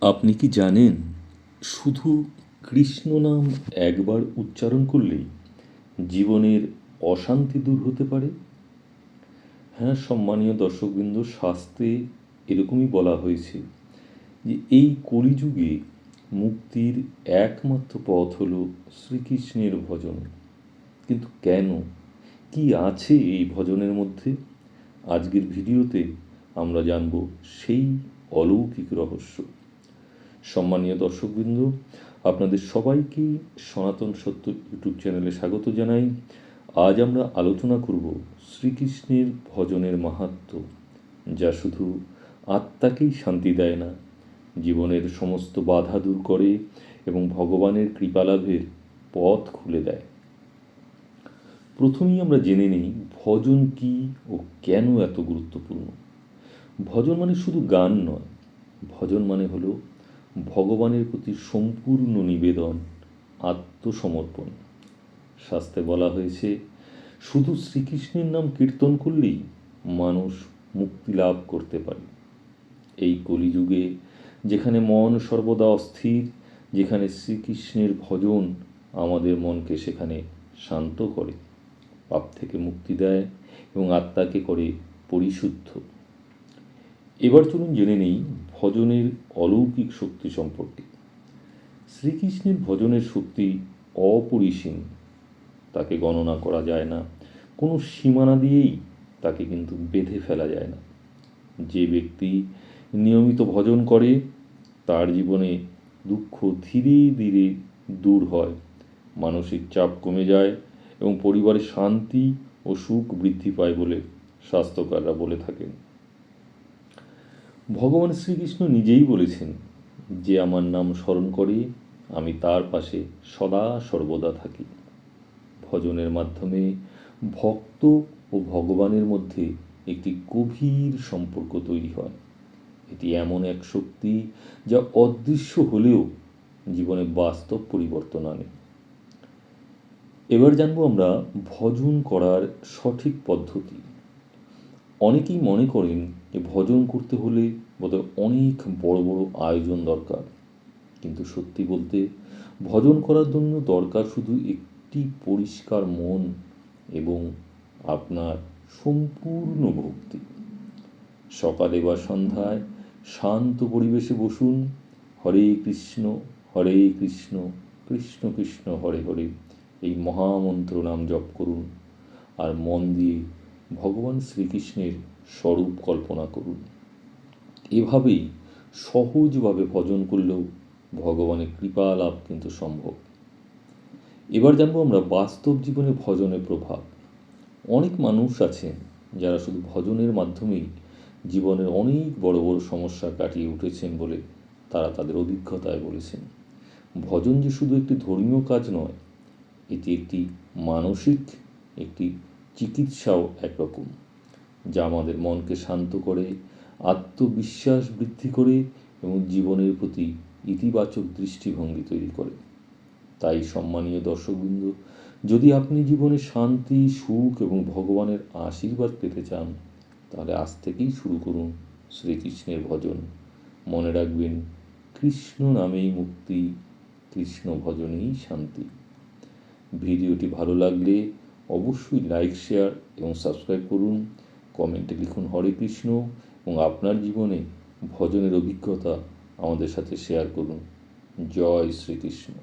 আপনি কি জানেন শুধু কৃষ্ণ নাম একবার উচ্চারণ করলেই জীবনের অশান্তি দূর হতে পারে? হ্যাঁ, সম্মানীয় দর্শকবৃন্দ, শাস্ত্রে এরকমই বলা হয়েছে যে এই কলিযুগে মুক্তির একমাত্র পথ হল শ্রীকৃষ্ণের ভজন। কিন্তু কেন, কি আছে এই ভজনের মধ্যে? আজকের ভিডিওতে আমরা জানব সেই অলৌকিক রহস্য। সম্মানীয় দর্শকবৃন্দ, আপনাদের সবাইকে সনাতন সত্য ইউটিউব চ্যানেলে স্বাগত জানাই। আজ আমরা আলোচনা করব শ্রীকৃষ্ণের ভজনের মাহাত্ম্য, যা শুধু আত্মাকেই শান্তি দেয় না, জীবনের সমস্ত বাধা দূর করে এবং ভগবানের কৃপালাভের পথ খুলে দেয়। প্রথমেই আমরা জেনে নিই ভজন কী ও কেন এত গুরুত্বপূর্ণ। ভজন মানে শুধু গান নয়, ভজন মানে হলো ভগবানের প্রতি সম্পূর্ণ নিবেদন, আত্মসমর্পণ। শাস্ত্রে বলা হয়েছে শুধু শ্রীকৃষ্ণের নাম কীর্তন করলেই মানুষ মুক্তি লাভ করতে পারে। এই কলিযুগে যেখানে মন সর্বদা অস্থির, যেখানে শ্রীকৃষ্ণের ভজন আমাদের মনকে সেখানে শান্ত করে, পাপ থেকে মুক্তি দেয় এবং আত্মাকে করে পরিশুদ্ধ। এবার চলুন জেনে নেই ভজনের অলৌকিক শক্তি সম্পর্কে। শ্রীকৃষ্ণের ভজনের শক্তি অপরিসীম, তাকে গণনা করা যায় না, কোনো সীমানা দিয়েই তাকে কিন্তু বেঁধে ফেলা যায় না। যে ব্যক্তি নিয়মিত ভজন করে তার জীবনে দুঃখ ধীরে ধীরে দূর হয়, মানসিক চাপ কমে যায় এবং পরিবারে শান্তি ও সুখ বৃদ্ধি পায় বলে শাস্ত্রকাররা বলে থাকেন। ভগবান শ্রীকৃষ্ণ নিজেই বলেছেন যে আমার নাম স্মরণ করে আমি তার পাশে সদা সর্বদা থাকি। ভজনের মাধ্যমে ভক্ত ও ভগবানের মধ্যে একটি গভীর সম্পর্ক তৈরি হয়। এটি এমন এক শক্তি যা অদৃশ্য হলেও জীবনে বাস্তব পরিবর্তন আনে। এবার জানবো আমরা ভজন করার সঠিক পদ্ধতি। অনেকেই মনে করেন যে ভজন করতে হলে বোধহয় অনেক বড় বড় আয়োজন দরকার, কিন্তু সত্যি বলতে ভজন করার জন্য দরকার শুধু একটি পরিষ্কার মন এবং আপনার সম্পূর্ণ ভক্তি। সকালে বা সন্ধ্যায় শান্ত পরিবেশে বসুন, হরে কৃষ্ণ কৃষ্ণ কৃষ্ণ হরে হরে এই মহামন্ত্র নাম জপ করুন আর মন দিয়ে ভগবান শ্রীকৃষ্ণের স্বরূপ কল্পনা করুন। এভাবেই সহজভাবে ভজন করলেও ভগবানের কৃপা লাভ কিন্তু সম্ভব। এবার জানবো আমরা বাস্তব জীবনে ভজনের প্রভাব। অনেক মানুষ আছেন যারা শুধু ভজনের মাধ্যমেই জীবনের অনেক বড় বড় সমস্যা কাটিয়ে উঠেছেন বলে তারা তাদের অভিজ্ঞতায় বলেছেন। ভজন যে শুধু একটি ধর্মীয় কাজ নয়, এটি একটি মানসিক একটি চিকিৎসাও একরকম, যা আমাদের মনকে শান্ত করে, আত্মবিশ্বাস বৃদ্ধি করে এবং জীবনের প্রতি ইতিবাচক দৃষ্টিভঙ্গি তৈরি করে। তাই সম্মানীয় দর্শকবৃন্দ, যদি আপনি জীবনে শান্তি, সুখ এবং ভগবানের আশীর্বাদ পেতে চান, তাহলে আজ থেকেই শুরু করুন শ্রীকৃষ্ণের ভজন। মনে রাখবেন, কৃষ্ণ নামেই মুক্তি, কৃষ্ণ ভজনেই শান্তি। ভিডিওটি ভালো লাগলে অবশ্যই লাইক, শেয়ার এবং সাবস্ক্রাইব করুন। কমেন্টে লিখুন হরে কৃষ্ণ এবং আপনার জীবনে ভজনের অভিজ্ঞতা আমাদের সাথে শেয়ার করুন। জয় শ্রীকৃষ্ণ।